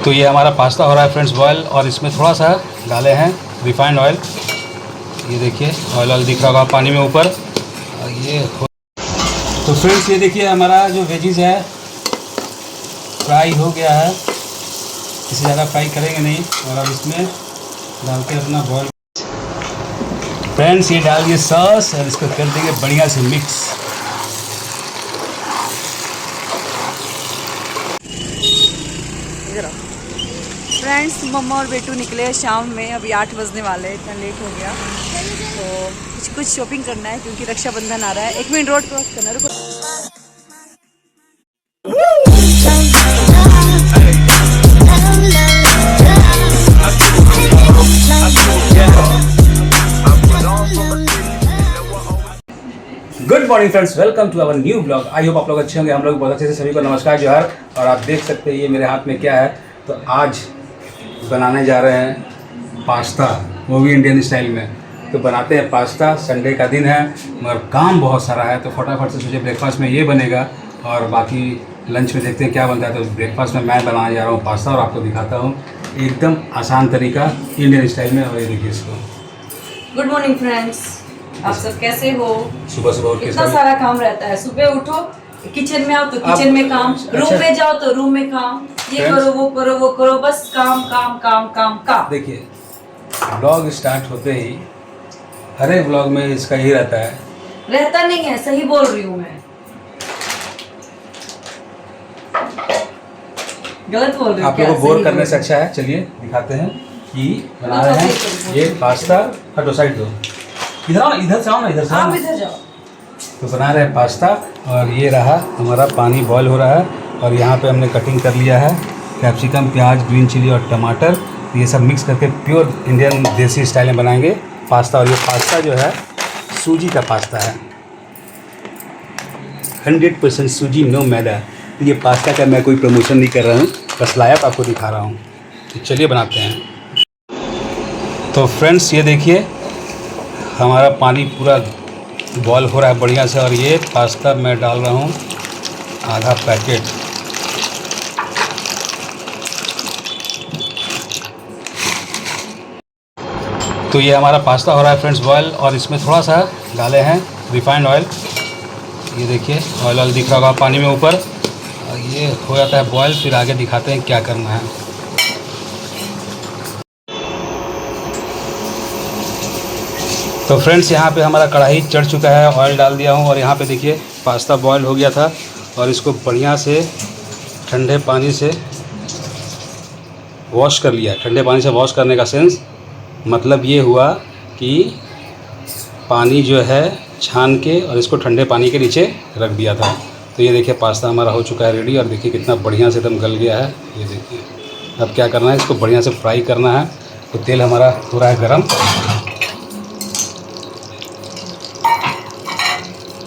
तो ये हमारा पास्ता हो रहा है फ्रेंड्स बॉयल, और इसमें थोड़ा सा डाले हैं रिफाइंड ऑयल। ये देखिए ऑयल दिख रहा होगा पानी में ऊपर। और ये तो फ्रेंड्स ये देखिए हमारा जो वेजीज है फ्राई हो गया है। इसे ज़्यादा फ्राई करेंगे नहीं, और अब इसमें डाल के अपना बॉयल फ्रेंड्स ये डाल दिए सॉस और इसको कर देंगे बढ़िया से मिक्स। फ्रेंड्स मम्मा और बेटू निकले शाम में, अभी 8 बजने वाले हैं, इतना लेट हो गया तो कुछ शॉपिंग करना है क्योंकि रक्षाबंधन आ रहा है। 1 मिनट रोड क्रॉस करना है, रुको। Good morning friends, welcome to our new blog. I hope आप लोग अच्छे होंगे, हम लोग बहुत अच्छे से। सभी को नमस्कार जोहार। और आप देख सकते हैं ये मेरे हाथ में क्या है। तो आज बनाने जा रहे हैं पास्ता, वो भी इंडियन स्टाइल में। तो बनाते हैं पास्ता, संडे का दिन है मगर काम बहुत सारा है, तो फटाफट से सोचे ब्रेकफास्ट में ये बनेगा और बाकी लंच में देखते हैं क्या बनता है। तो ब्रेकफास्ट में मैं बनाने जा रहा हूँ पास्ता और आपको दिखाता हूँ एकदम आसान तरीका इंडियन स्टाइल में। और ये देखिए इसको। गुड मॉर्निंग फ्रेंड्स, आप सब कैसे हो? सुबह सुबह कितना सारा काम रहता है। सुबह उठो, किचन में आओ तो किचन में काम, रूम में जाओ तो रूम में काम, ये करो वो करो वो करो, बस काम काम काम काम काम। देखिए ब्लॉग स्टार्ट होते ही हर एक ब्लॉग में इसका ही रहता है। रहता नहीं है, सही बोल रही हूँ मैं, गलत बोल रही हूँ? आप लोगों को बोर करने से अच्छा है, चलिए दिखाते हैं कि बना रहे हैं ये पास्ता। हटो साइड दो, इधर आओ, इधर से आओ ना, इधर से आओ, इधर जाओ। तो बना रहे हैं पास्ता। और ये रहा हमारा पानी बॉयल हो रहा है, और यहाँ पे हमने कटिंग कर लिया है कैप्सिकम, प्याज, ग्रीन चिली और टमाटर। तो ये सब मिक्स करके प्योर इंडियन देसी स्टाइल में बनाएंगे पास्ता। और ये पास्ता जो है सूजी का पास्ता है, 100% सूजी, नो मैदा। तो ये पास्ता का मैं कोई प्रमोशन नहीं कर रहा हूँ, बस लायक आपको दिखा रहा हूँ। तो चलिए बनाते हैं। तो फ्रेंड्स ये देखिए हमारा पानी पूरा बॉयल हो रहा है बढ़िया से, और ये पास्ता मैं डाल रहा हूँ आधा पैकेट। तो ये हमारा पास्ता हो रहा है फ्रेंड्स बॉयल, और इसमें थोड़ा सा डाले हैं रिफाइंड ऑयल। ये देखिए ऑयल दिख रहा होगा पानी में ऊपर। और ये हो जाता है बॉयल, फिर आगे दिखाते हैं क्या करना है। तो फ्रेंड्स यहाँ पे हमारा कढ़ाई चढ़ चुका है, ऑयल डाल दिया हूँ, और यहाँ पे देखिए पास्ता बॉयल हो गया था, और इसको बढ़िया से ठंडे पानी से वॉश कर लिया। ठंडे पानी से वॉश करने का सेंस मतलब ये हुआ कि पानी जो है छान के और इसको ठंडे पानी के नीचे रख दिया था। तो ये देखिए पास्ता हमारा हो चुका है रेडी, और देखिए कितना बढ़िया से एकदम गल गया है। ये देखिए अब क्या करना है, इसको बढ़िया से फ्राई करना है। तो तेल हमारा हो रहा है गर्म,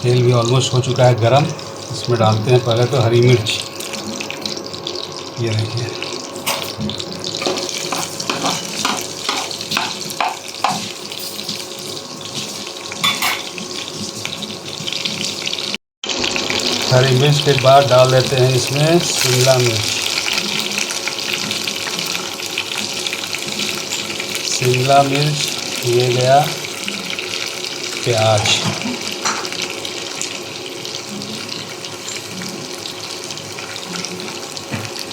तेल भी ऑलमोस्ट हो चुका है गरम। इसमें डालते हैं पहले तो हरी मिर्च। ये देखिए हरी मिर्च के बाद डाल देते हैं इसमें शिमला मिर्च। शिमला मिर्च, ये गया प्याज,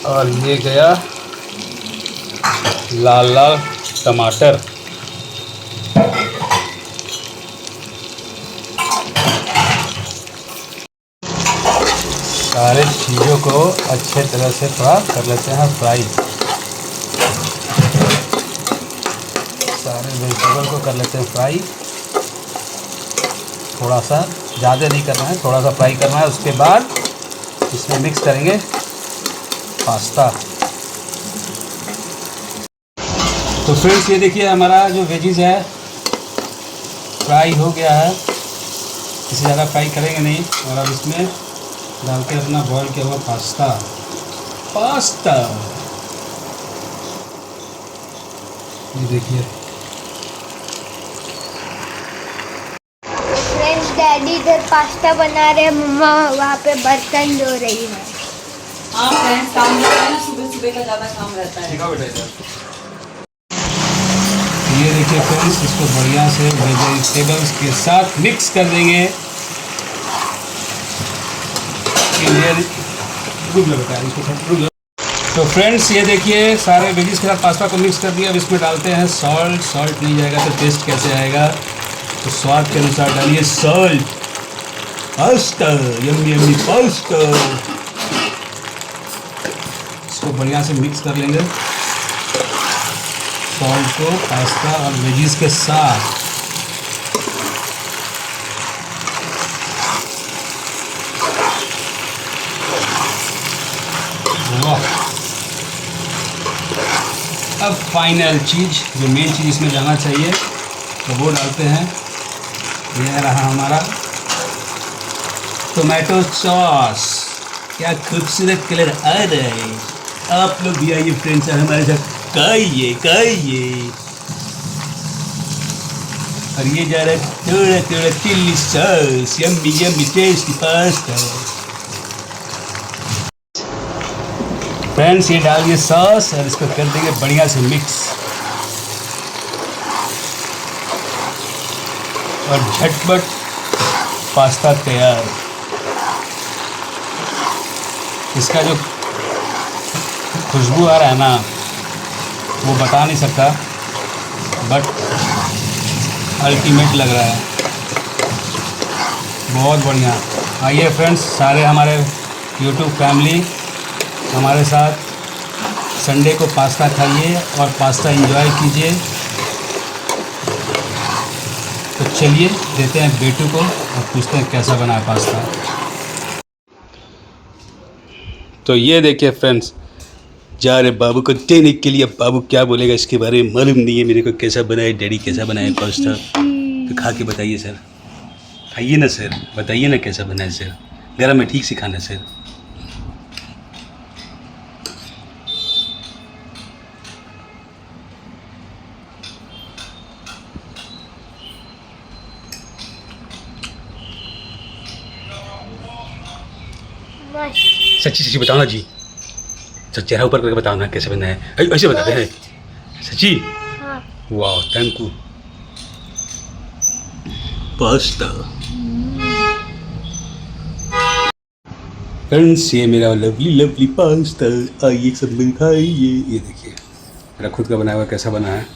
और ये गया लाल लाल टमाटर। सारे चीज़ों को अच्छे तरह से थोड़ा कर लेते हैं फ्राई। सारे वेजिटेबल को कर लेते हैं फ्राई, थोड़ा सा, ज़्यादा नहीं करना है, थोड़ा सा फ्राई करना है। उसके बाद इसमें मिक्स करेंगे पास्ता। तो फ्रेंड्स ये देखिए हमारा जो वेजीज है फ्राई हो गया है। इसे ज़्यादा फ्राई करेंगे नहीं, और अब इसमें डाल के अपना बॉयल किया हुआ पास्ता। ये देखिए फ्रेंड्स, डैडी इधर पास्ता बना रहे हैं, मम्मा वहाँ पे बर्तन धो रही है। हाँ फ्रेंड्स, काम रहता है ना, सुबह सुबह का ज़्यादा काम रहता है। बेटा इधर। ये देखिए फ्रेंड्स, इसको बढ़िया से वेजिटेबल्स के साथ मिक्स कर देंगे। इंडियन रुक लो बेटा, इसको रुक लो। तो फ्रेंड्स ये देखिए सारे वेजिस के साथ पास्ता को मिक्स कर दिया। अब इसमें डालते हैं सॉल्ट। सॉल्ट नहीं जाएगा तो टेस्ट कैसे आएगा, तो स्वाद के अनुसार डालिए salt. Pasta, yummy yummy pasta. इसको बढ़िया से मिक्स कर लेंगे, सॉल्ट को पास्ता और वेजिस के साथ। वाह। अब फाइनल चीज़, जो मेन चीज़ इसमें जाना चाहिए, तो वो डालते हैं। यह रहा हमारा टोमेटो सॉस। क्या खूबसूरत कलर आ रहा है। आप लोग भी आइए फ्रेंड्स, हमारे साथ खाइए खाइए। और ये जा रहा है थोड़ा थोड़ा chilli sauce. Yummy yummy tasty pasta. Friends ये डालिए सॉस और इसको कर देंगे बढ़िया से मिक्स। और झटपट पास्ता तैयार। इसका जो खुशबू आ रहा है ना, वो बता नहीं सकता, बट अल्टीमेट लग रहा है, बहुत बढ़िया। आइए फ्रेंड्स, सारे हमारे यूट्यूब फैमिली हमारे साथ संडे को पास्ता खाइए और पास्ता एंजॉय कीजिए। तो चलिए देते हैं बेटू को और पूछते हैं कैसा बना है पास्ता। तो ये देखिए फ्रेंड्स, जा रहे बाबू को देने के लिए। अब बाबू क्या बोलेगा इसके बारे में मालूम नहीं है मेरे को, कैसा बना है डैडी, कैसा बना है पास्ता। तो खा के बताइए सर, खाइए ना सर, बताइए ना कैसा बना है सर। गरम है, ठीक से खाना सर। सच्ची सच्ची बताओ ना जी, सच चेहरा ऊपर करके बताओ ना कैसे बना है। ऐसे बताते हैं सच्ची। हाँ। वाह, थैंक यू। पास्ता फ्रेंड्स, ये मेरा लवली लवली पास्ता। आइए सब मिल खाइए। ये देखिए मेरा खुद का बनाया हुआ कैसा बना है।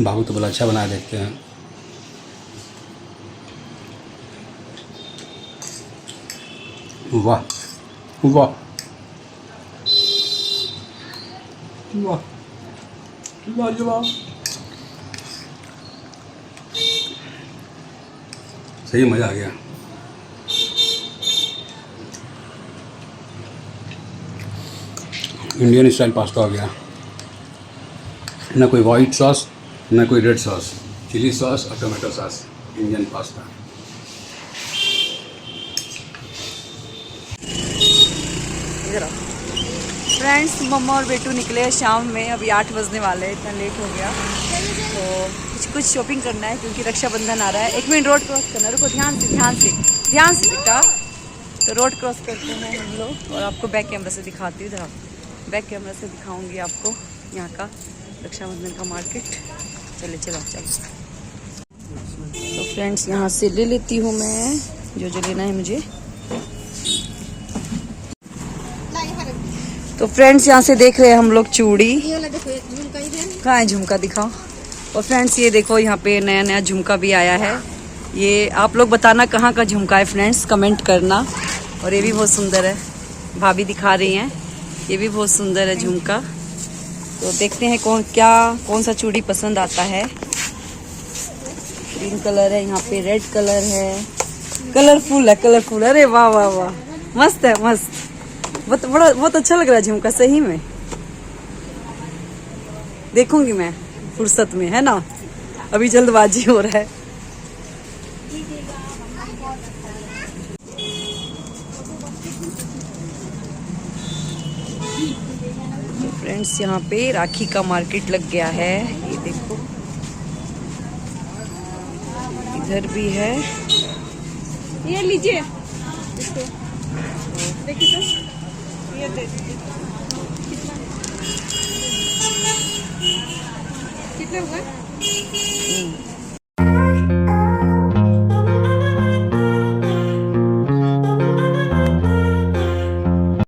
बाबू तो बड़ा अच्छा बनाया, देखते हैं। वाह वाह वाह, लाजवाब। सही मज़ा आ गया। इंडियन स्टाइल पास्ता हो गया, ना कोई वाइट सॉस ना कोई रेड सॉस, चिली सॉस और tomato sauce, Indian pasta. Friends, मम्मा और बेटू निकले हैं शाम में। अभी 8 बजने वाले हैं, इतना लेट हो गया। तो कुछ शॉपिंग करना है क्योंकि रक्षाबंधन आ रहा है। 1 मिनट रोड क्रॉस करना है। रुको, ध्यान से ध्यान से ध्यान से बेटा। तो रोड क्रॉस करते हैं हम लोग और आपको बैक कैमरा से दिखाती हूँ। इधर बैक कैमरा से दिखाऊंगी आपको यहाँ का रक्षाबंधन का मार्केट। चले चलो चलो। तो फ्रेंड्स यहाँ से ले लेती हूँ मैं जो जो लेना है मुझे। तो फ्रेंड्स यहाँ से देख रहे हैं हम लोग चूड़ी। कहाँ है झुमका, दिखाओ। और फ्रेंड्स ये देखो यहाँ पे नया नया झुमका भी आया है। ये आप लोग बताना कहाँ का झुमका है फ्रेंड्स, कमेंट करना। और ये भी बहुत सुंदर है, भाभी दिखा रही हैं। ये भी बहुत सुंदर है झुमका। तो देखते हैं कौन सा चूड़ी पसंद आता है। ग्रीन कलर है, यहाँ पे रेड कलर है, कलरफुल है, कलरफुल। अरे वाह वाह वाह, मस्त है, मस्त। बहुत अच्छा लग रहा है झुमका, सही में। देखूंगी मैं फुर्सत में, है ना, अभी जल्दबाजी हो रहा है। तो फ्रेंड्स यहाँ पे राखी का मार्केट लग गया है। ये देखो, इधर भी है। ये लीजिए, देखिए तो ये दे दीजिए। कितना हुआ?